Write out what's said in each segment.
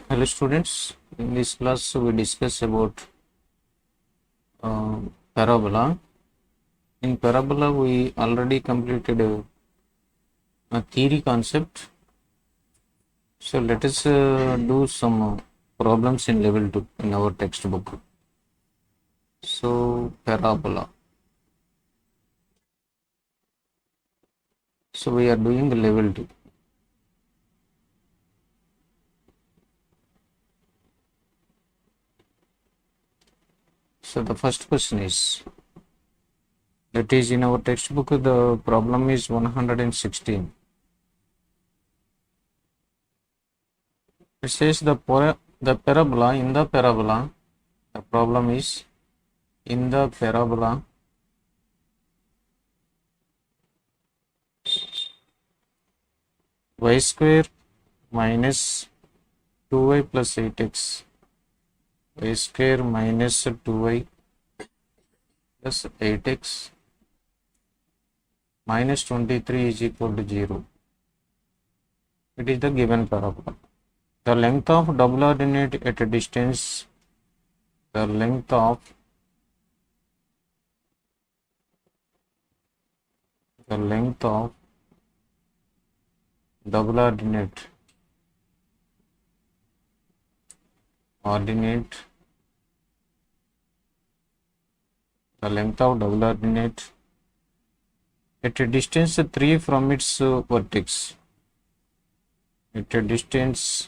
Hello students, in this class we discuss about parabola. In parabola we already completed a theory concept. So let us do some problems in level 2 in our textbook. So parabola. So we are doing the level 2. So the first question is, that is in our textbook the problem is 116. It says the parabola, the problem is in the parabola y square minus 2y plus 8x, y square minus 2y plus 8x minus 23 is equal to 0. It is the given parabola. The length of double ordinate at a distance, the length of double ordinate the length of double ordinate at a distance 3 from its vertex, at a distance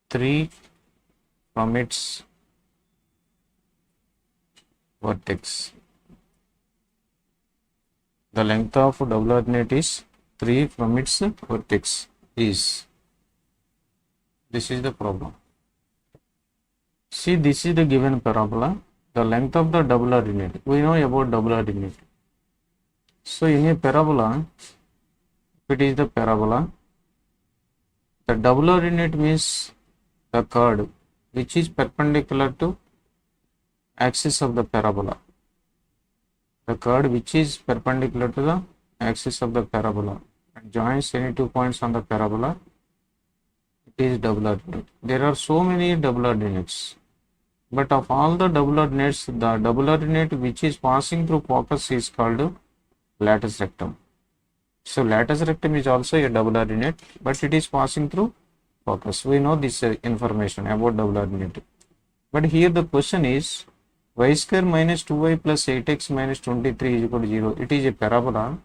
3 from its vertex. The length of double ordinate is 3 from its vertex is. This is the problem. See, this is the given parabola. The length of the double ordinate. We know about double ordinate. So in a parabola, if it is the parabola, the double ordinate means the chord which is perpendicular to axis of the parabola. The chord which is perpendicular to the axis of the parabola and joins any 2 points on the parabola, it is double ordinate. There are so many double ordinates, but of all the double ordinates, the double ordinate which is passing through focus is called latus rectum. So latus rectum is also a double ordinate, but it is passing through focus. We know this information about double ordinate. But here the question is, y square minus 2y plus 8x minus 23 is equal to 0. It is a parabola.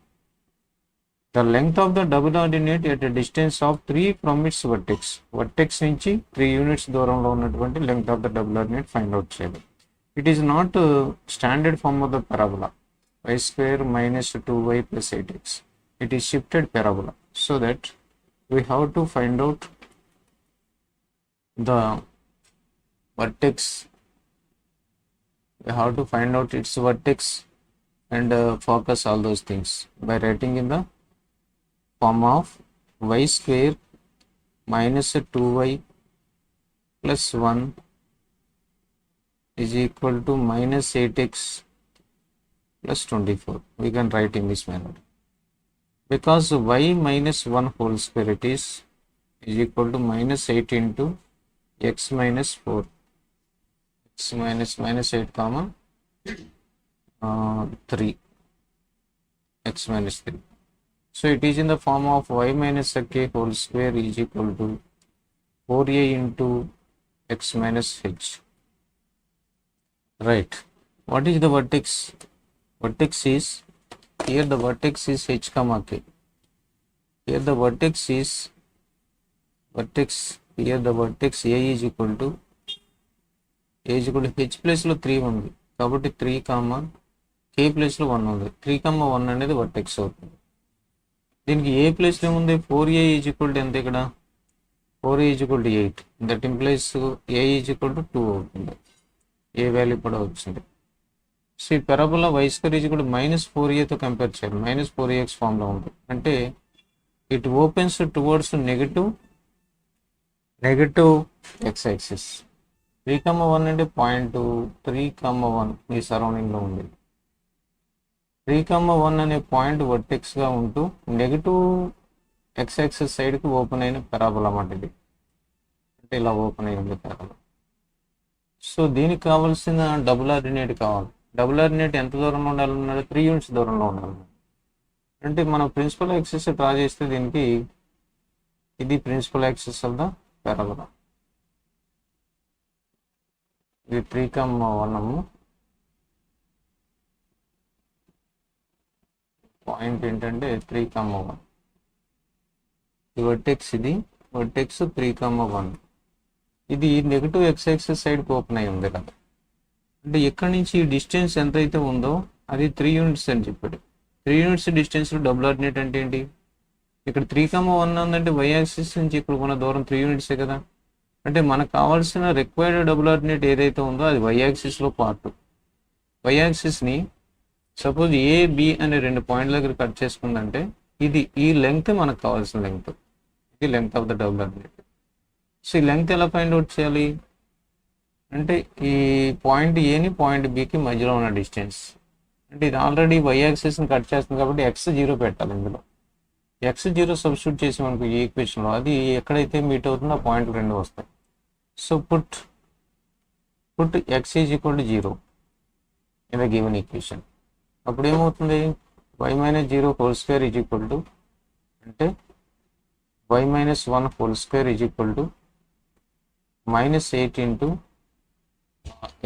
The length of the double ordinate at a distance of 3 from its vertex. Vertex నుంచి 3 units దూరంలో ఉన్నటువంటి length of the double ordinate find out చేయాలి. It is not standard form of the parabola. Y square minus 2y plus 8x. It is shifted parabola. So that we have to find out the vertex. We have to find out its vertex and focus all those things by writing in the form of y square minus 2y plus 1 is equal to minus 8x plus 24. We can write in this manner. Because y minus 1 whole square it is equal to minus 8 into x minus 4. X minus 8 comma 3. X minus 3. So it is in the form of y minus k whole square is equal to 4a into x minus h. Right. What is the vertex? Vertex is, here the vertex is h comma k. Here the vertex is, here the vertex a is equal to h place లో 3 ఉంది కాబట్టి 3 comma k place లో 1 ఉంది. 3 comma 1 అనేది vertex అవుతుంది. దీనికి ఏ place లో ఏముంది, 4a ఈజ్ ఈక్వల్ టు ఎంత ఇక్కడ, 4a is equal to 8. That implies a is equal to 2 అవుతుంది. ఏ వాల్యూ కూడా వచ్చింది. సో ఈ parabola y square is equal to minus 4a తో కంపేర్ చేయాలి. మైనస్ 4ax ఫామ్ లో ఉంది. అంటే it opens towards negative x axis. 3,1 అంటే 0.2, 3,1 ఈ సరౌండింగ్ లో ఉంది. 3,1 అనే పాయింట్ వర్టెక్స్గా ఉంటూ నెగిటివ్ ఎక్స్ యాక్సిస్ సైడ్కి ఓపెన్ అయిన పెరాబోలా అన్నమాట ఇది. అంటే ఇలా ఓపెన్ అయి ఉంది పెరాబోలా. సో దీనికి కావాల్సిన డబుల్ ఆర్డినేట్ కావాలి. డబుల్ ఆర్డినేట్ ఎంత దూరంలో ఉండాలన్నాడు? 3 యూనిట్స్ దూరంలో ఉండాలి. అంటే మనం ప్రిన్సిపల్ యాక్సిస్ డ్రా చేస్తే దీనికి ఇది principal axis of the parabola. ఇది 3,1 పాయింట్ ఏంటంటే 3,1. ఈ వర్టెక్స్, ఇది వర్టెక్స్ 3,1. ఇది నెగిటివ్ ఎక్స్ యాక్సిస్ సైడ్కి ఓపెన్ అయి ఉంది కదా. అంటే ఎక్కడి నుంచి ఈ డిస్టెన్స్ ఎంతైతే ఉందో అది 3 యూనిట్స్ అని చెప్పాడు. 3 యూనిట్స్ డిస్టెన్స్లో డబుల్ ఆర్డినేట్ అంటే ఏంటి? ఇక్కడ 3,1 ఉందంటే వై యాక్సిస్ నుంచి ఇక్కడ ఉన్న దూరం 3 యూనిట్సే కదా. అంటే మనకు కావాల్సిన రిక్వైర్డ్ డబుల్ ఆర్డినేట్ ఏదైతే ఉందో అది వై యాక్సిస్లో పార్ట్. వై యాక్సిస్ని సపోజ్ ఏ బి అనే 2 పాయింట్ల దగ్గర కట్ చేసుకుందంటే ఇది ఈ లెంగ్త్ మనకు కావాల్సిన లెంగ్త్. ఇది length of the double ordinate. So ఈ లెంగ్త్ ఎలా ఫైండ్ అవుట్ చేయాలి అంటే ఈ పాయింట్ ఏని పాయింట్ బికి మధ్యలో ఉన్న డిస్టెన్స్. అంటే ఇది ఆల్రెడీ వై యాక్సిస్ని కట్ చేస్తుంది కాబట్టి x0 పెట్టాలి. ఇందులో x0 సబ్స్టిట్యూట్ చేసి మనకు ఈ ఈక్వేషన్లో అది ఎక్కడైతే మీట్ అవుతుందో ఆ పాయింట్ 2 వస్తాయి. So put x is equal to 0 in the given equation. అప్పుడు ఏమవుతుంది? y minus 0 whole square is equal to అంటే y minus 1 whole square is equal to -8 into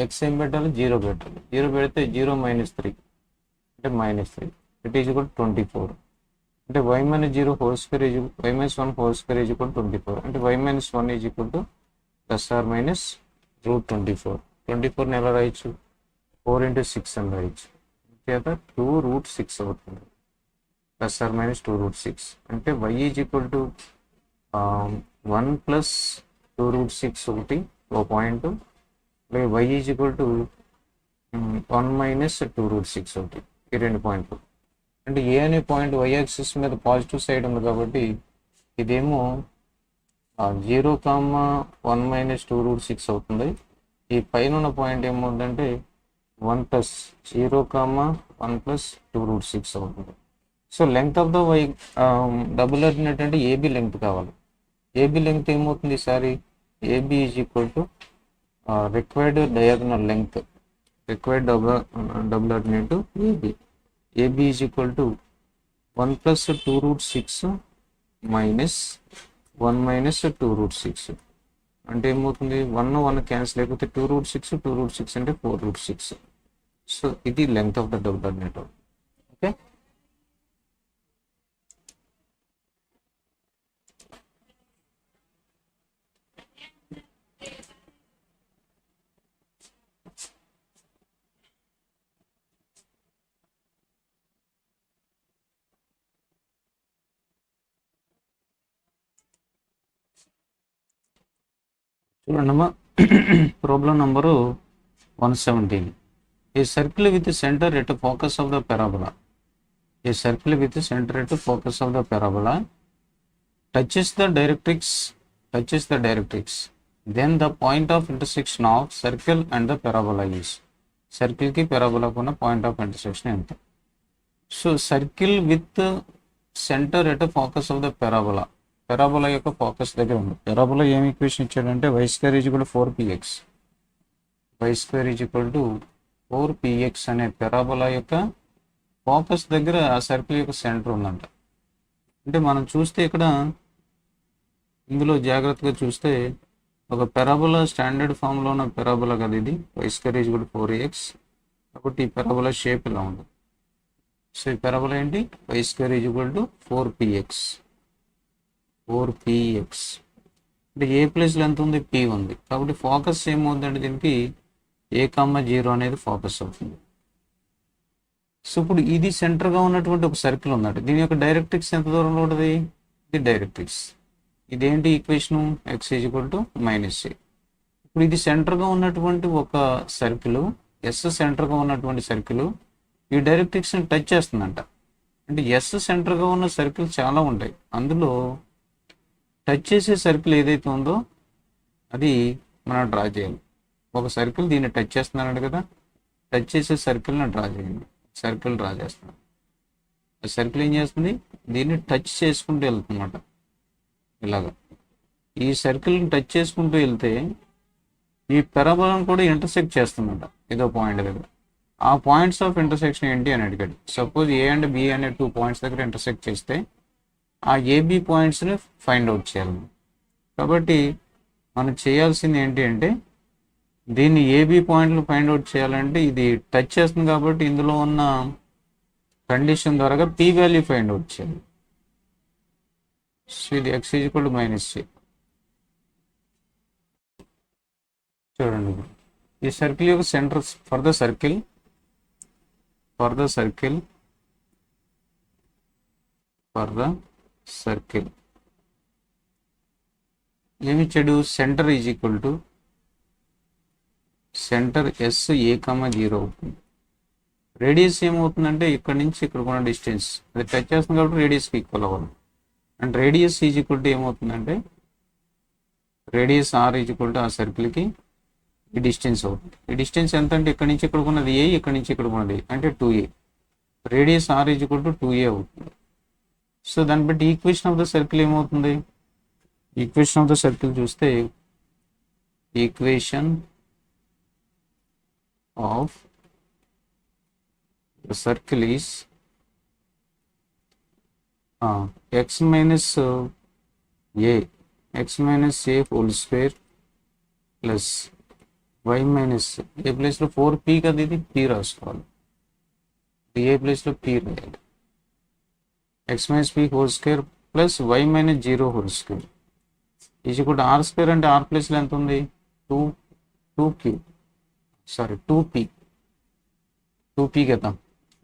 x ఏం పెట్టాలి? 0 పెట్టాలి. 0 పెడితే 0 మైనస్ 3 అంటే -3 ఇట్ ఈజ్ ఈక్వల్ 24. అంటే y minus 0 whole square is y minus 1 whole square is equal 24. అంటే y minus 1 is equal to plus are minus √24. 24ని ఎలా రాయొచ్చు? 4 into 6 అని రాయొచ్చు. లేదా 2√6 అవుతుంది. ప్లస్ ఆర్ మైనస్ 2√6 అంటే y is equal to 1 plus 2√6 ఒకటి ఓ పాయింట్, అలాగే y is equal to 1 minus 2√6 ఒకటి, ఈ 2 పాయింట్లు. అంటే ఏ అనే పాయింట్ y యాక్సిస్ మీద పాజిటివ్ సైడ్ ఉంది కాబట్టి ఇదేమో 0,1 మైనస్ 2√6 అవుతుంది. ఈ పైన ఉన్న పాయింట్ ఏమవుతుందంటే 1 ప్లస్ 0,1 ప్లస్ 2√6 అవుతుంది. So length of the Y double ordinate అంటే ఏబి లెంగ్త్ కావాలి. ఏబి లెంగ్త్ ఏమవుతుంది ఈసారి? AB is equal to required diagonal length, required double ordinate AB. AB is equal to 1 plus 2√6 minus 1 minus 2√6 అంటే ఏమవుతుంది? 1 cancel అయిపోతే 2√6 అంటే 4√6. So ఇది length of the double ordinate. Okay, చూడండమ్మా. Problem number 117. A circle with centre at focus of the parabola. A circle with centre at focus of the parabola touches the directrix, then the point of intersection of circle and the parabola is. Circle కి parabola ఉన్న point of intersection ఎంత? So circle with centre at focus of the parabola, parabola యొక్క focus దగ్గర ఉంది. Parabola ఏం equation ఇచ్చాడంటే y square is equal to 4px, y square is equal to 4px అనే parabola యొక్క ఫోకస్ దగ్గర ఆ సర్కిల్ యొక్క సెంటర్ ఉందంట. అంటే మనం చూస్తే ఇక్కడ ఇందులో జాగ్రత్తగా చూస్తే ఒక పారాబోలా స్టాండర్డ్ ఫామ్లో ఉన్న పారాబోలా కదా ఇది. y square is equal to 4ax కాబట్టి ఈ పారాబోలా షేప్ ఇలా ఉంది. సో ఈ పారాబోలా ఏంటి? y square is equal to 4px అంటే ఏ ప్లేస్లో ఎంత ఉంది? p ఉంది. కాబట్టి ఫోకస్ ఏమవుతుందంటే దీనికి a,0 అనేది ఫోకస్ అవుతుంది. సో ఇప్పుడు ఇది సెంటర్గా ఉన్నటువంటి ఒక సర్కిల్ ఉందంట. దీని యొక్క డైరెక్ట్రిక్స్ ఎంత దూరంలో ఉంటుంది? ఇది డైరెక్ట్రిక్స్. ఇదేంటి equation? x is equal to -a. ఇప్పుడు ఇది సెంటర్గా ఉన్నటువంటి ఒక సర్కిల్, ఎస్ సెంటర్గా ఉన్నటువంటి సర్కిల్ ఈ డైరెక్ట్రిక్స్ని టచ్ చేస్తుందంట. అంటే ఎస్ సెంటర్గా ఉన్న సర్కిల్ చాలా ఉంటాయి, అందులో టచ్ చేసే సర్కిల్ ఏదైతే ఉందో అది మనం డ్రా చేయాలి. ఒక సర్కిల్ దీన్ని టచ్ చేస్తున్నాడు కదా, టచ్ చేసే సర్కిల్ని డ్రా చేయండి. సర్కిల్ డ్రా చేస్తున్నాను. సర్కిల్ ఏం చేస్తుంది, దీన్ని టచ్ చేసుకుంటూ వెళ్తుందన్నమాట. ఇలాగా ఈ సర్కిల్ని టచ్ చేసుకుంటూ వెళ్తే ఈ పెరాబోలాను కూడా ఇంటర్సెక్ట్ చేస్తుందన్నమాట ఏదో పాయింట్ దగ్గర. ఆ పాయింట్స్ ఆఫ్ ఇంటర్సెక్షన్ ఏంటి అని అడిగాడు. సపోజ్ ఏ అండ్ బి అనే 2 పాయింట్స్ దగ్గర ఇంటర్సెక్ట్ చేస్తే ఆ ఏబి పాయింట్స్ని ఫైండ్ అవుట్ చేయాలి. కాబట్టి మనం చేయాల్సింది ఏంటి అంటే, దీన్ని ఏబి పాయింట్లు ఫైండ్ అవుట్ చేయాలంటే ఇది టచ్ చేస్తుంది కాబట్టి ఇందులో ఉన్న కండిషన్ ద్వారా పీ వాల్యూ ఫైండ్ అవుట్ చేయాలి. సో ఇది x -c. చూడండి, ఈ సర్కిల్ యొక్క సెంటర్ ఫర్ ద సర్కిల్ ఏమిచ్చాడు, centre is equal to centre SA,0 అవుతుంది. రేడియస్ ఏమవుతుందంటే ఇక్కడ నుంచి ఇక్కడ ఉన్న డిస్టెన్స్ అది టచ్ చేస్తుంది కాబట్టి రేడియస్కి ఈక్వల్ అవ్వాలి. And radius is equal to ఏమవుతుందంటే radius R is equal to ఆ సర్కిల్కి ఈ డిస్టెన్స్ అవుతుంది. ఈ డిస్టెన్స్ ఎంత అంటే ఇక్కడ నుంచి ఇక్కడ ఉన్నది ఏ, ఇక్కడ నుంచి ఇక్కడ ఉన్నది అంటే 2a. Radius R is equal to 2a అవుతుంది. సో దాన్ని బట్టి ఈక్వేషన్ ఆఫ్ ద సర్కిల్ ఏమవుతుంది, ఈక్వేషన్ ఆఫ్ ద సర్కిల్ చూస్తే equation of the circle is x minus a whole square plus y minus a ప్లేస్లో 4p కదా, ఇది p రాసుకోవాలి. a ప్లేస్లో p రాయాలి. x minus p whole square plus y minus 0 whole square is equal to r square అంటే r ప్లేస్లో ఎంత ఉంది 2p కదా.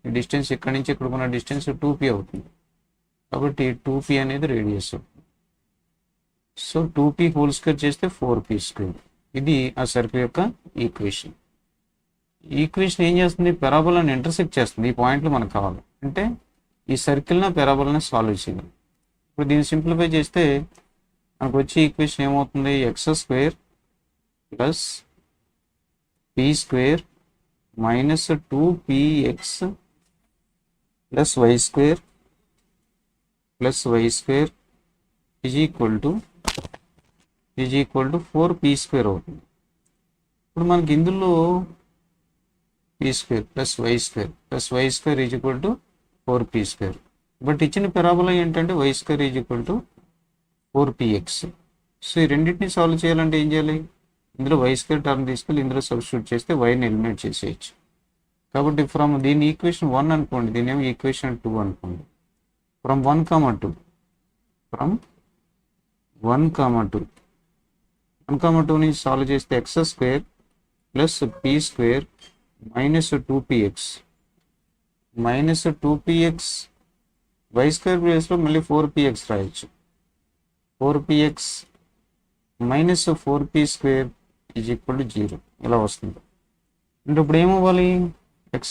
ఈ డిస్టెన్స్ ఇక్కడ నుంచి ఇక్కడ ఉన్న డిస్టెన్స్ 2p అవుతుంది కాబట్టి 2p అనేది radius. So 2p whole square చేస్తే 4p స్క్వేర్. ఇది ఆ సర్కిల్ యొక్క ఈక్వేషన్. ఈక్వేషన్ ఏం చేస్తుంది, పెరాబోలాని ఇంటర్సెక్ట్ చేస్తుంది. ఈ పాయింట్లు మనకు కావాలి అంటే ఈ సర్కిల్ని పెరాబోలాని సాల్వ్ చేయాలి. ఇప్పుడు దీన్ని సింప్లిఫై చేస్తే మనకు వచ్చే ఈక్వేషన్ ఏమవుతుంది, x² plus p² minus 2px plus y² is equal to 4p² అవుతుంది. ఇప్పుడు మనకి ఇందులో p² plus y² is equal to 4p². But ఇచ్చిన పెరాబోలా ఏంటంటే y² is equal to 4px. So ఈ రెండింటిని సాల్వ్ చేయాలంటే ఏం చేయాలి, ఇందులో y² టర్మ్ తీసుకెళ్ళి ఇందులో సబ్స్టిట్యూట్ చేస్తే yని ఎలిమినేట్ చేసేయచ్చు. కాబట్టి ఫ్రమ్ దీని ఈక్వేషన్ 1 అనుకోండి, దీని ఏమో ఈక్వేషన్ 2 అనుకోండి. ఫ్రమ్ 1, 2 నుంచి సాల్వ్ చేస్తే x² plus p² minus 2px y² ప్లేస్లో మళ్ళీ 4px రాయొచ్చు. 4px minus 4p² is equal to 0 ఇలా వస్తుంది. అంటే ఇప్పుడు ఏమవ్వాలి, x²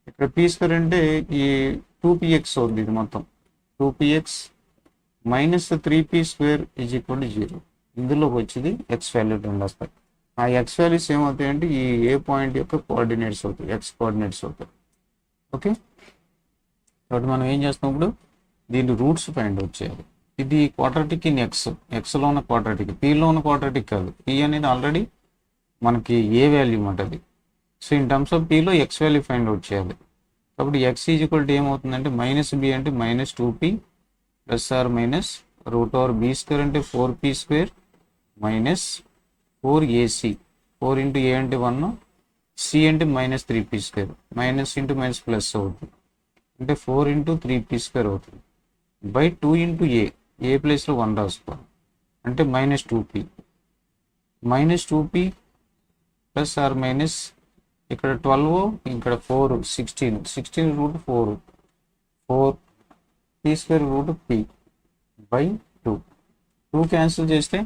ఇక్కడ p² అంటే ఈ 2px అవుతుంది. ఇది మొత్తం 2px minus 3p² is equal to 0. ఇందులోకి వచ్చేది x వాల్యూ 2 వస్తాయి. ఆ x వాల్యూస్ ఏమవుతాయి అంటే ఈ ఏ పాయింట్ యొక్క కోఆర్డినేట్స్ అవుతాయి, x కోఆర్డినేట్స్ అవుతాయి. ఓకే, కాబట్టి మనం ఏం చేస్తాం, ఇప్పుడు దీని రూట్స్ ఫైండ్ అవుట్ చేయాలి. ఇది క్వాడ్రాటిక్ ఇన్ ఎక్స్లో ఉన్న క్వాడ్రాటిక్, పీలో ఉన్న క్వాడ్రాటిక్ కాదు. పీ అనేది ఆల్రెడీ మనకి ఏ వాల్యూ ఉంటుంది. సో ఇన్ టర్మ్స్ ఆఫ్ పీలో ఎక్స్ వాల్యూ ఫైండ్ అవుట్ చేయాలి. కాబట్టి ఎక్స్ ఈజ్ ఈక్వల్ టు ఏమవుతుందంటే మైనస్ బి అంటే minus 2p plus are minus root over b² అంటే 4p² మైనస్ 4ac. 4 ఇంటూ ఏ అంటే 1, c అంటే minus 3p², minus into minus plus అవుతుంది అంటే 4 ఇంటూ 3p² అవుతుంది బై 2 ఇంటూ ఏ ప్లేస్లో 1 రాసుకోవాలి అంటే minus 2p plus are minus ఇక్కడ 12 ఇక్కడ 4 16 root 4p² root p by 2 cancel చేస్తే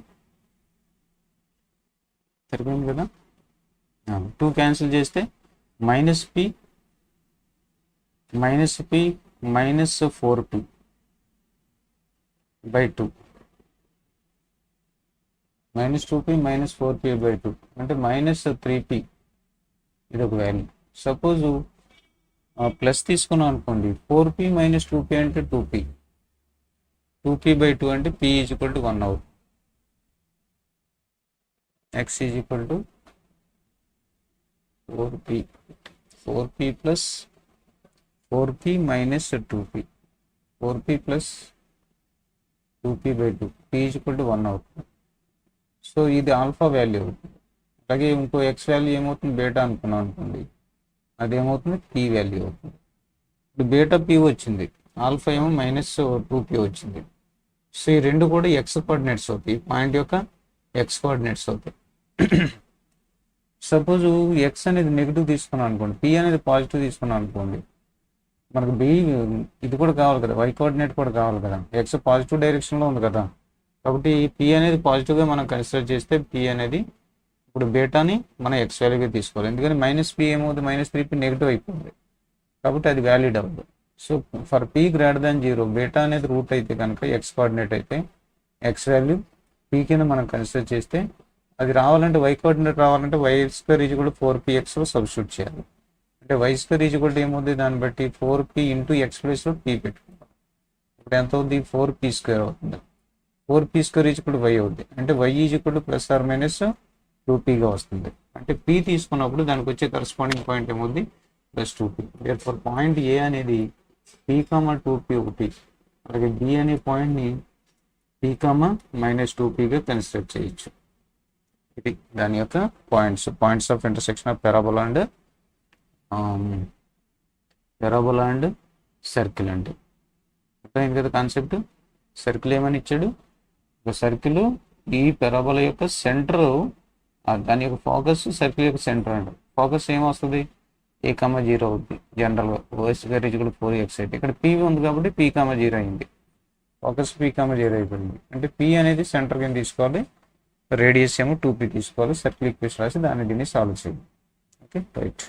సరిపోయింది కదా. 2 క్యాన్సిల్ చేస్తే minus p minus 4p by 2 minus 2p minus 4p by 2 అంటే మైనస్ 3p. ఇది ఒక వాల్యూ. సపోజు ప్లస్ తీసుకున్నాం అనుకోండి, 4p మైనస్ 2p అంటే 2p, 2p/2 అంటే p ఈజ్ ఈక్వల్ టు 1 అవుతుంది. x is equal to 4p plus 4p minus 2p, 4p plus 2p/2, p is equal to 1 అవుతుంది. So ఇది alpha value అవుతుంది. అలాగే ఇంకో ఎక్స్ వాల్యూ ఏమవుతుంది, బీటా అనుకున్నాం అనుకోండి, అదేమవుతుంది p వాల్యూ అవుతుంది. ఇప్పుడు బీటా p వచ్చింది, ఆల్ఫా ఏమో మైనస్ 2p వచ్చింది. సో ఈ రెండు కూడా ఎక్స్ కోఆర్డినేట్స్ అవుతాయి, పాయింట్ యొక్క ఎక్స్ కోఆర్డినేట్స్ అవుతాయి. సపోజ్ ఎక్స్ అనేది నెగిటివ్ తీసుకున్నాం అనుకోండి, p అనేది పాజిటివ్ తీసుకున్నాం అనుకోండి, మనకు b ఇది కూడా కావాలి కదా, y కోఆర్డినేట్ కూడా కావాలి కదా, ఎక్స్ పాజిటివ్ డైరెక్షన్లో ఉంది కదా, కాబట్టి p అనేది పాజిటివ్గా మనం కన్సిడర్ చేస్తే p అనేది ఇప్పుడు బీటాని మనం ఎక్స్ వాల్యూగా తీసుకోవాలి. ఎందుకంటే -p ఏమవుతుంది, -3p నెగిటివ్ అయిపోతుంది, కాబట్టి అది వ్యాలిడ్ అవ్వదు. So for p greater than 0 beta అనేది రూట్ అయితే కనుక ఎక్స్ కోఆర్డినేట్ అయితే ఎక్స్ వాల్యూ p కింద మనం కన్సిడర్ చేస్తే, అది రావాలంటే y కోఆర్డినేట్ రావాలంటే y² 4pxలో సబ్స్టిట్యూట్ చేయాలి. అంటే y² ఏమవుతుంది, దాన్ని బట్టి 4p ఇంటూ ఎక్స్ ప్లేస్లో p పెట్టుకుంటాం. ఇప్పుడు ఎంత అవుతుంది, 4p² అవుతుంది. 4p² y అవుతుంది. అంటే y ± 2pగా వస్తుంది. అంటే p తీసుకున్నప్పుడు దానికి వచ్చే కరస్పాండింగ్ పాయింట్ ఏమవుతుంది, +2p. ఫర్ పాయింట్ ఏ అనేది p, 2p ఒకటి, అలాగే b అనే పాయింట్ని p, -2pగా కన్సిడర్ చేయొచ్చు. ఇది దాని యొక్క points of intersection of parabola and circle. అంటే అర్థమైంది కదా కాన్సెప్ట్. సర్కిల్ ఏమని ఇచ్చాడు, ఒక సర్కిల్ ఈ పారాబోలా యొక్క సెంటర్, దాని యొక్క ఫోకస్ సర్కిల్ యొక్క సెంటర్ అండి. ఫోకస్ ఏమొస్తుంది, a, 0 అవుతుంది జనరల్గా, y² 4x అయితే ఇక్కడ p ఉంది కాబట్టి p, 0 అయింది. ఫోకస్ p, 0 అయిపోయింది. అంటే p అనేది సెంటర్ కింద తీసుకోవాలి, రేడియస్ ఏమో 2p తీసుకోవాలి. సర్కిల్ ఈక్వేషన్ రాసి దాన్ని దీన్ని సాల్వ్ చేయాలి. Okay right.